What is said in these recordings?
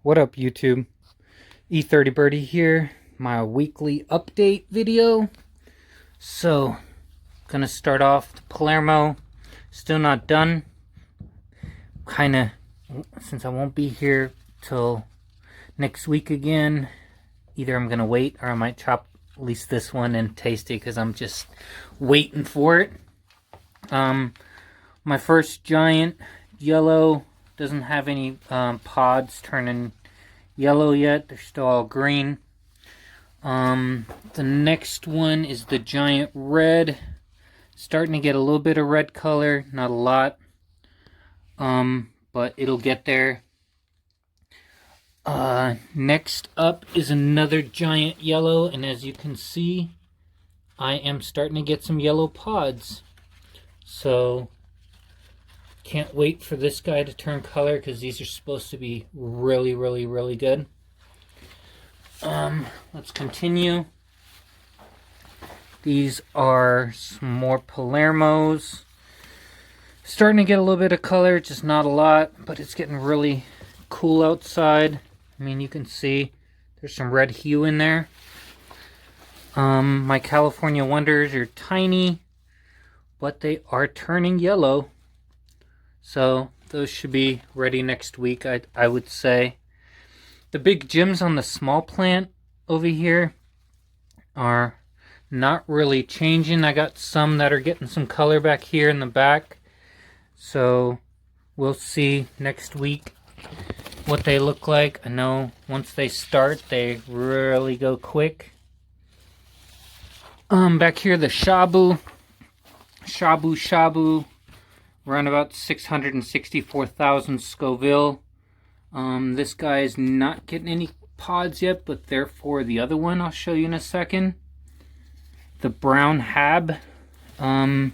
What up, YouTube? E30 Birdie here, my weekly update video. So, gonna start off the Palermo. Still not done. Kinda, since I won't be here till next week again, either I'm gonna wait or I might chop at least this one and taste it because I'm just waiting for it. My first giant yellow doesn't have any pods turning yellow yet. They're still all green. The next one is the giant red. Starting to get a little bit of red color, not a lot. But it'll get there. Next up is another giant yellow, and as you can see, I am starting to get some yellow pods. So can't wait for this guy to turn color because these are supposed to be really, really, really good. Let's continue. These are some more Palermos. Starting to get a little bit of color, just not a lot, but it's getting really cool outside. I mean, you can see there's some red hue in there. My California Wonders are tiny, but they are turning yellow. So those should be ready next week, I would say. The big gems on the small plant over here are not really changing. I got some that are getting some color back here in the back. So we'll see next week what they look like. I know once they start, they really go quick. Back here, the Shabu. Around about 664,000 Scoville. This guy is not getting any pods yet, but therefore the other one I'll show you in a second. The brown Hab. Don't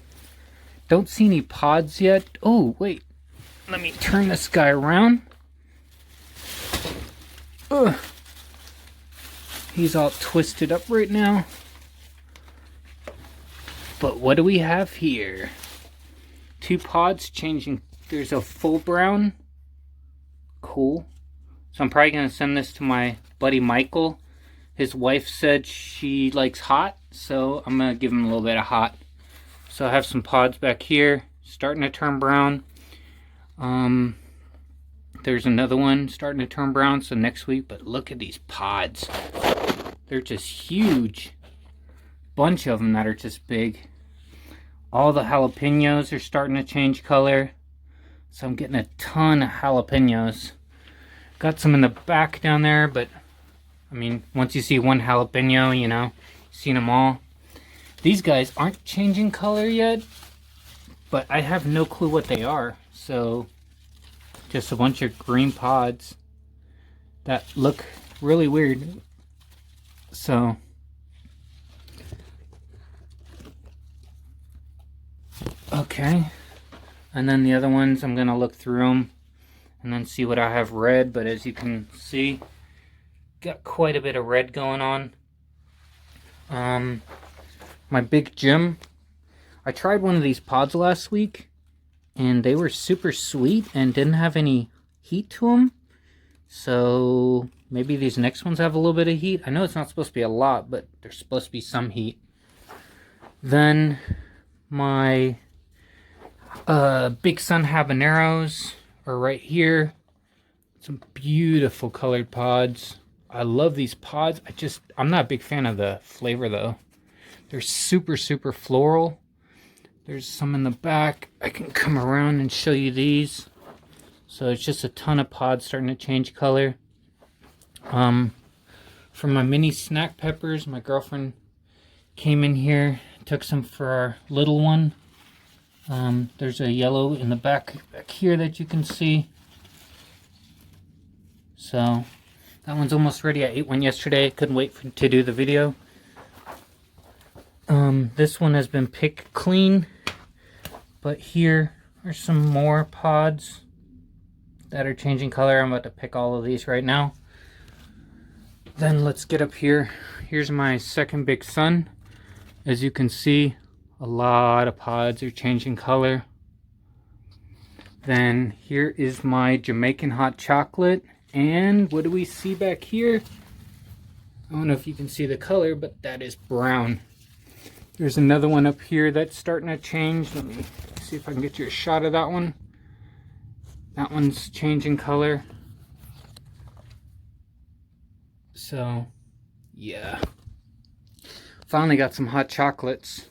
see any pods yet. Oh, wait. Let me turn this guy around. Ugh. He's all twisted up right now. But what do we have here? Two pods changing. There's a full brown. Cool. So I'm probably going to send this to my buddy Michael. His wife said she likes hot, so I'm going to give him a little bit of hot. So I have some pods back here, starting to turn brown. There's another one starting to turn brown, so next week, but look at these pods. They're just huge. Bunch of them that are just big. All the jalapenos are starting to change color. So I'm getting a ton of jalapenos. Got some in the back down there, but I mean, once you see one jalapeno, you know, you've seen them all. These guys aren't changing color yet, but I have no clue what they are. So just a bunch of green pods that look really weird. So okay, and then the other ones, I'm going to look through them and then see what I have red. But as you can see, got quite a bit of red going on. My big gem, I tried one of these pods last week, and they were super sweet and didn't have any heat to them. So maybe these next ones have a little bit of heat. I know it's not supposed to be a lot, but there's supposed to be some heat. Then my Big Sun habaneros are right here. Some beautiful colored pods. I love these pods. I'm not a big fan of the flavor though. They're super, super floral. There's some in the back. I can come around and show you these. So it's just a ton of pods starting to change color. For my mini snack peppers, my girlfriend came in here, took some for our little one. There's a yellow in the back here that you can see. So that one's almost ready. I ate one yesterday. Couldn't wait to do the video. This one has been picked clean, but here are some more pods that are changing color. I'm about to pick all of these right now. Then let's get up here. Here's my second Big Sun. As you can see, a lot of pods are changing color. Then here is my Jamaican hot chocolate, And what do we see back here? I don't know if you can see the color, but that is brown. There's another one up here that's starting to change. Let me see if I can get you a shot of that one. That one's changing color. So, yeah. Finally got some hot chocolates.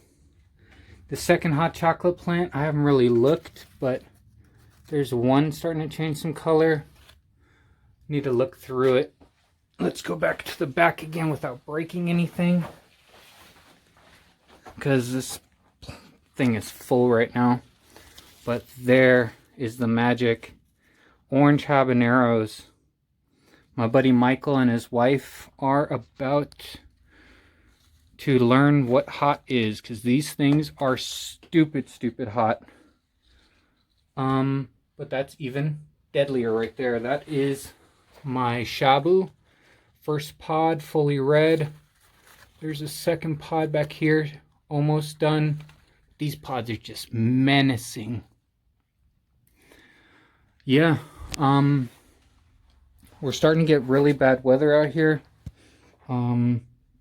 The second hot chocolate plant, I haven't really looked, but there's one starting to change some color. Need to look through it. Let's go back to the back again without breaking anything, because this thing is full right now. But there is the magic orange habaneros. My buddy Michael and his wife are about to learn what hot is, because these things are stupid hot. But that's even deadlier right there. That is my shabu. First pod, fully red. There's a second pod back here, almost done. These pods are just menacing. Yeah, we're starting to get really bad weather out here.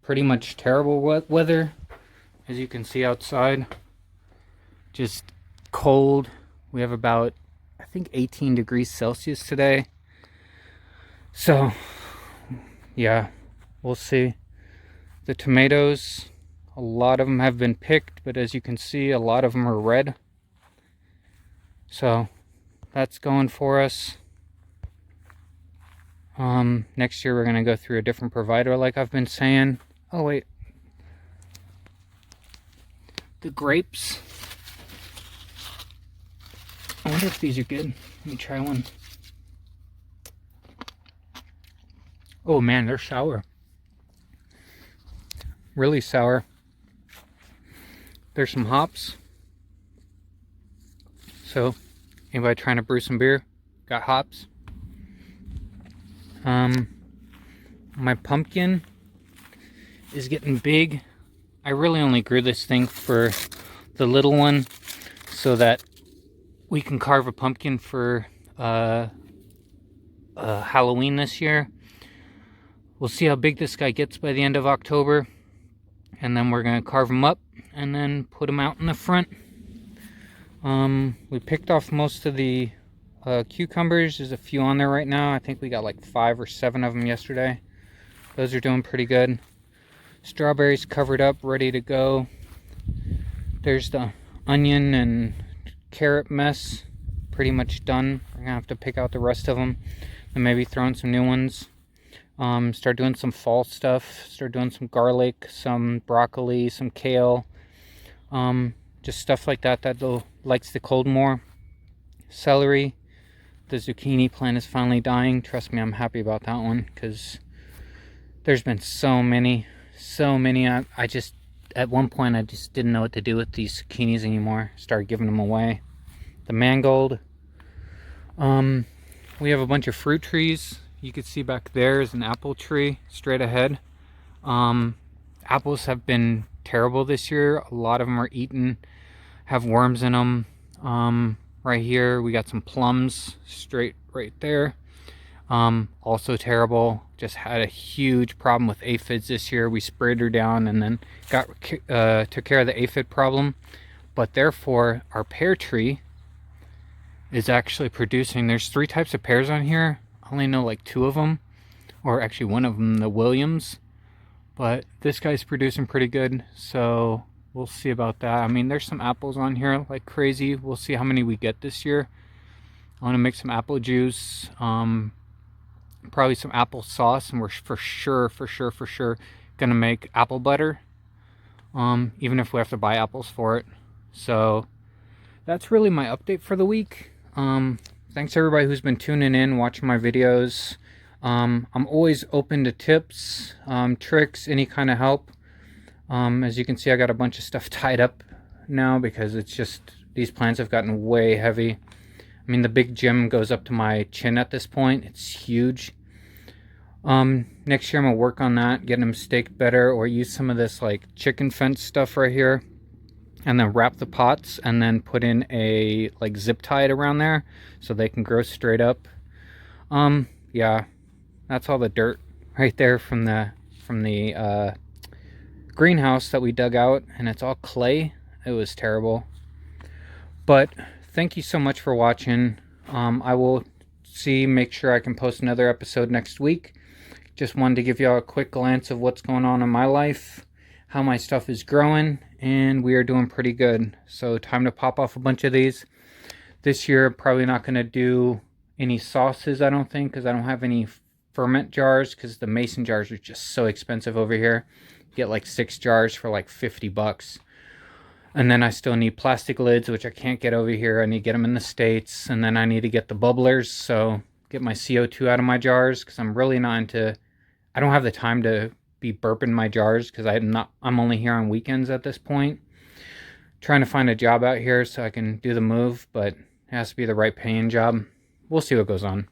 Pretty much terrible weather, as you can see outside. Just cold. We have about, I think, 18 degrees Celsius today. So, yeah, we'll see. The tomatoes, a lot of them have been picked, but as you can see, a lot of them are red. So, that's going for us. Next year we're going to go through a different provider, like I've been saying. Oh, wait. The grapes. I wonder if these are good. Let me try one. Oh man, they're sour. Really sour. There's some hops. So, anybody trying to brew some beer? Got hops. My pumpkin is getting big. I really only grew this thing for the little one so that we can carve a pumpkin for Halloween this year. We'll see how big this guy gets by the end of October, and then we're going to carve him up and then put him out in the front. We picked off most of the cucumbers. There's a few on there right now. I think we got like 5 or 7 of them yesterday. Those are doing pretty good. Strawberries covered up, ready to go. There's the onion and carrot mess, pretty much done. We're gonna have to pick out the rest of them and maybe throw in some new ones. Start doing some fall stuff. Start doing some garlic, some broccoli, some kale. Just stuff like that likes the cold more. Celery. The zucchini plant is finally dying. Trust me, I'm happy about that one, because there's been so many. I just, at one point, I just didn't know what to do with these zucchinis anymore. Started giving them away. The mangold. We have a bunch of fruit trees. You can see back there is an apple tree straight ahead. Apples have been terrible this year. A lot of them are eaten, have worms in them. Right here we got some plums straight right there. Also terrible. Just had a huge problem with aphids this year. We sprayed her down and then took care of the aphid problem. But therefore our pear tree is actually producing. There's 3 types of pears on here. I only know like 2 of them, or actually one of them, the Williams. But this guy's producing pretty good, so we'll see about that. I mean, there's some apples on here like crazy. We'll see how many we get this year. I want to make some apple juice, probably some apple sauce, and we're for sure gonna make apple butter, even if we have to buy apples for it. So that's really my update for the week. Thanks everybody who's been tuning in, watching my videos. I'm always open to tips, tricks, any kind of help. As you can see, I got a bunch of stuff tied up now because it's just, these plants have gotten way heavy. I mean, the big gem goes up to my chin at this point. It's huge. Next year I'm gonna work on that, getting them staked better, or use some of this like chicken fence stuff right here, and then wrap the pots and then put in a like zip tie around there so they can grow straight up. Yeah, That's all the dirt right there from the greenhouse that we dug out, and it's all clay. It was terrible. But thank you so much for watching. I will make sure I can post another episode next week. Just wanted to give y'all a quick glance of what's going on in my life, how my stuff is growing, and we are doing pretty good. So time to pop off a bunch of these. This year, probably not going to do any sauces, I don't think, because I don't have any ferment jars, because the mason jars are just so expensive over here. You get like 6 jars for like $50. And then I still need plastic lids, which I can't get over here. I need to get them in the States. And then I need to get the bubblers, so get my CO2 out of my jars, because I'm really not into... I don't have the time to be burping my jars, because I'm only here on weekends at this point. Trying to find a job out here so I can do the move, but it has to be the right paying job. We'll see what goes on.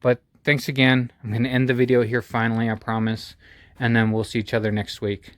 But thanks again. I'm going to end the video here finally, I promise. And then we'll see each other next week.